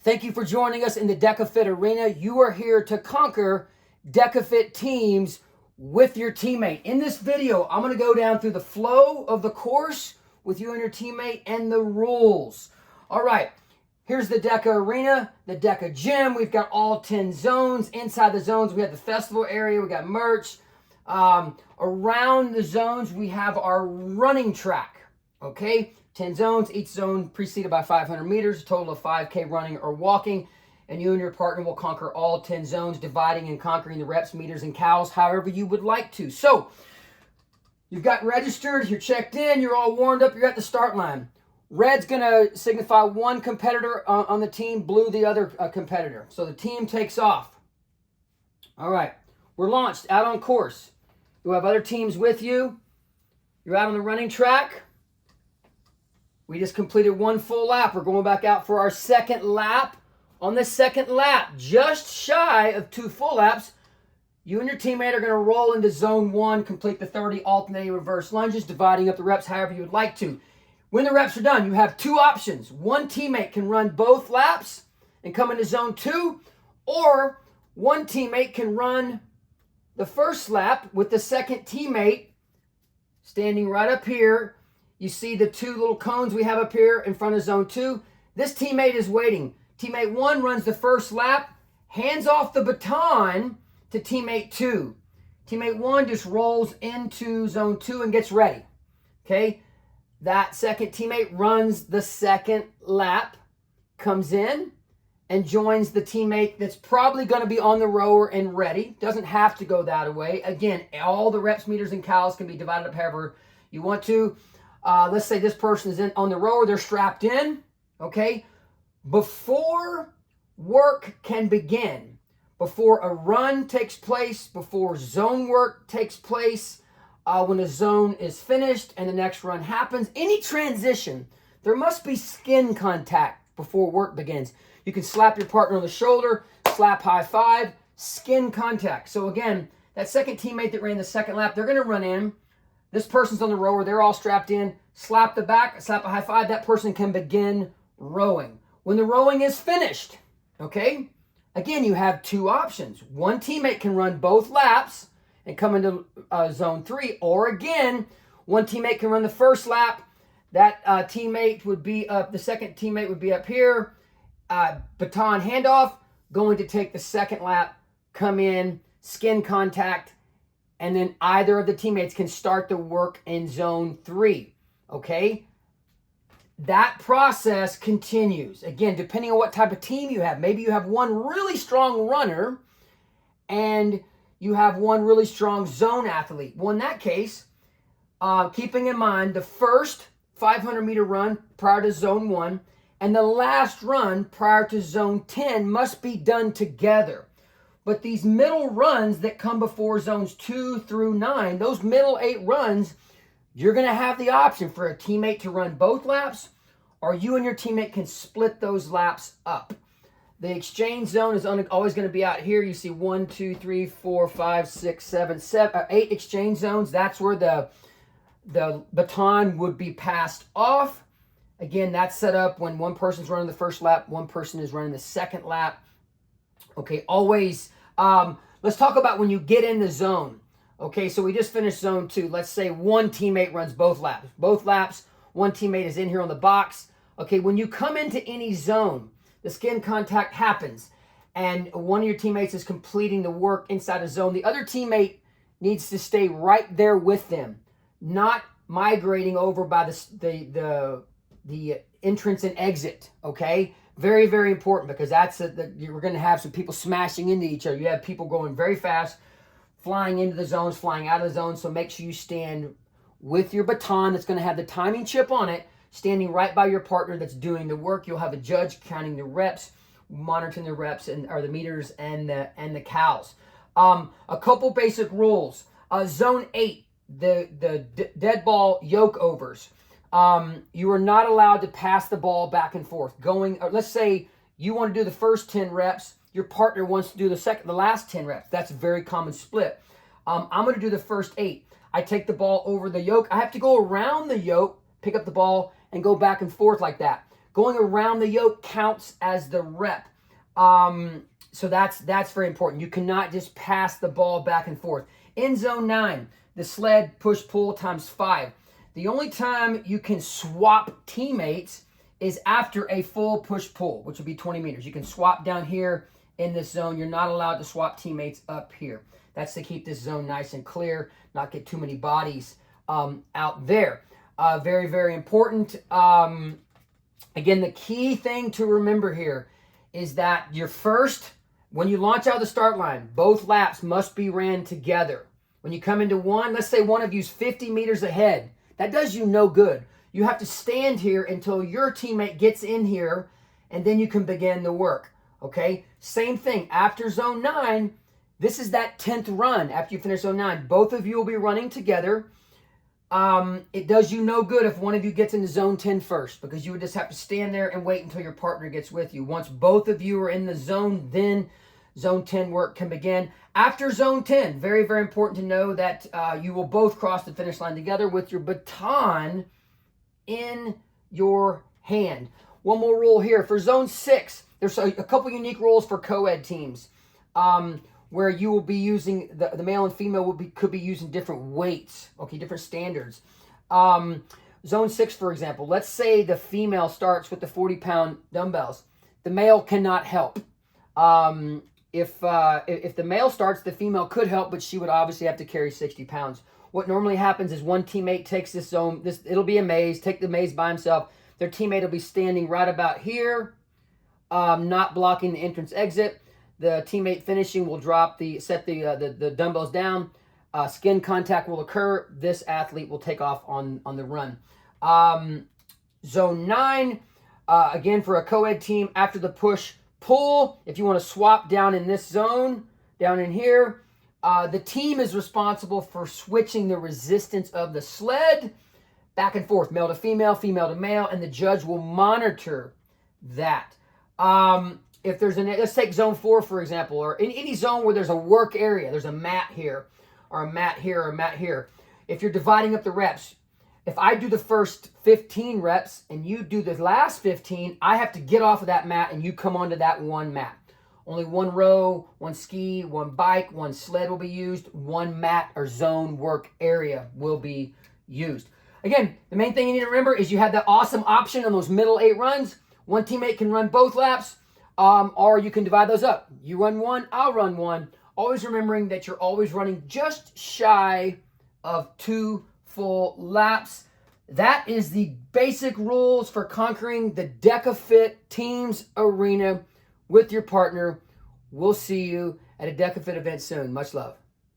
Thank you for joining us in the DEKA FIT arena. You are here to conquer DEKA FIT Teams with your teammate. In this video, I'm going to go down through the flow of the course with you and your teammate and the rules. All right, here's the DEKA arena, the DEKA gym. We've got all 10 zones. Inside the zones, we have the festival area. We got merch. Around the zones, we have our running track, okay? 10 zones, each zone preceded by 500 meters, a total of 5K running or walking, and you and your partner will conquer all 10 zones, dividing and conquering the reps, meters, and cows however you would like to. So, you've got registered, you're checked in, you're all warmed up, you're at the start line. Red's going to signify one competitor on the team, blue the other competitor. So the team takes off. All right, we're launched, out on course. You have other teams with you. You're out on the running track. We just completed one full lap. We're going back out for our second lap. On the second lap, just shy of 2 full laps, you and your teammate are going to roll into zone 1, complete the 30 alternating reverse lunges, dividing up the reps however you would like to. When the reps are done, you have 2 options. One teammate can run both laps and come into zone 2, or one teammate can run the first lap with the second teammate standing right up here. You see the 2 little cones we have up here in front of zone 2. This teammate is waiting. Teammate 1 runs the first lap, hands off the baton to teammate 2. Teammate 1 just rolls into zone 2 and gets ready. Okay? That second teammate runs the second lap, comes in, and joins the teammate that's probably going to be on the rower and ready. Doesn't have to go that way. Again, all the reps, meters, and cows can be divided up however you want to. Let's say this person is on the rower, they're strapped in, okay? Before work can begin, before a run takes place, before zone work takes place, when a zone is finished and the next run happens, any transition, there must be skin contact before work begins. You can slap your partner on the shoulder, slap high five, skin contact. So again, that second teammate that ran the second lap, they're going to run in. This person's on the rower, they're all strapped in, slap the back, slap a high five, that person can begin rowing. When the rowing is finished, okay, again, you have 2 options. One teammate can run both laps and come into zone 3, or again, one teammate can run the first lap, that teammate would be up, the second teammate would be up here, baton handoff, going to take the second lap, come in, skin contact, and then either of the teammates can start the work in zone 3, okay? That process continues. Again, depending on what type of team you have. Maybe you have one really strong runner and you have one really strong zone athlete. Well, in that case, keeping in mind the first 500-meter run prior to zone 1 and the last run prior to zone 10 must be done together. But these middle runs that come before zones 2 through 9, those middle 8 runs, you're going to have the option for a teammate to run both laps, or you and your teammate can split those laps up. The exchange zone is always going to be out here. You see 1, 2, 3, 4, 5, 6, 7, 8 exchange zones. That's where the baton would be passed off. Again, that's set up when one person's running the first lap, one person is running the second lap. Okay, always, let's talk about when you get in the zone. Okay, so we just finished zone 2. Let's say one teammate runs both laps. Both laps, one teammate is in here on the box. Okay, when you come into any zone, the skin contact happens, and one of your teammates is completing the work inside a zone. The other teammate needs to stay right there with them, not migrating over by the entrance and exit, okay? Very, very important, because that's you're going to have some people smashing into each other. You have people going very fast, flying into the zones, flying out of the zones. So make sure you stand with your baton that's going to have the timing chip on it, standing right by your partner that's doing the work. You'll have a judge counting the reps, monitoring the reps or the meters and the cows. A couple basic rules. Zone 8, the dead ball yoke overs. You are not allowed to pass the ball back and forth. Let's say you want to do the first 10 reps, your partner wants to do the last 10 reps. That's a very common split. I'm going to do the first 8. I take the ball over the yoke. I have to go around the yoke, pick up the ball, and go back and forth like that. going around the yoke counts as the rep. So that's very important. You cannot just pass the ball back and forth. In zone 9, the sled push-pull times 5. The only time you can swap teammates is after a full push-pull, which would be 20 meters. You can swap down here in this zone. You're not allowed to swap teammates up here. That's to keep this zone nice and clear, not get too many bodies out there. Very, very important. Again, the key thing to remember here is that when you launch out of the start line, both laps must be ran together. When you come into one, let's say one of you's 50 meters ahead. That does you no good. You have to stand here until your teammate gets in here, and then you can begin the work. Okay? Same thing. After zone 9, this is that 10th run after you finish zone 9. Both of you will be running together. It does you no good if one of you gets into zone 10 first, because you would just have to stand there and wait until your partner gets with you. Once both of you are in the zone, then zone 10 work can begin. After zone 10, very, very important to know that you will both cross the finish line together with your baton in your hand. One more rule here. For zone 6, there's a couple unique rules for co-ed teams. Where you will be using, the male and female could be using different weights, okay, different standards. Zone 6, for example, let's say the female starts with the 40-pound dumbbells. The male cannot help. If the male starts, the female could help, but she would obviously have to carry 60 pounds. What normally happens is one teammate takes this zone, it'll be a maze, take the maze by himself. Their teammate will be standing right about here, not blocking the entrance exit. The teammate finishing will set the dumbbells down. Skin contact will occur. This athlete will take off on the run. Zone 9, again for a co-ed team, after the push-pull, if you want to swap down in this zone, down in here, the team is responsible for switching the resistance of the sled back and forth, male to female to male, and the judge will monitor that. If there's let's take zone 4, for example, or in any zone where there's a work area, there's a mat here, or a mat here, or a mat here. If you're dividing up the reps, if I do the first 15 reps and you do the last 15, I have to get off of that mat and you come onto that one mat. Only one row, one ski, one bike, one sled will be used, one mat or zone work area will be used. Again, the main thing you need to remember is you have that awesome option on those middle 8 runs. One teammate can run both laps. Or you can divide those up. You run one, I'll run one. Always remembering that you're always running just shy of 2 full laps. That is the basic rules for conquering the DEKA FIT Teams arena with your partner. We'll see you at a DEKA FIT event soon. Much love.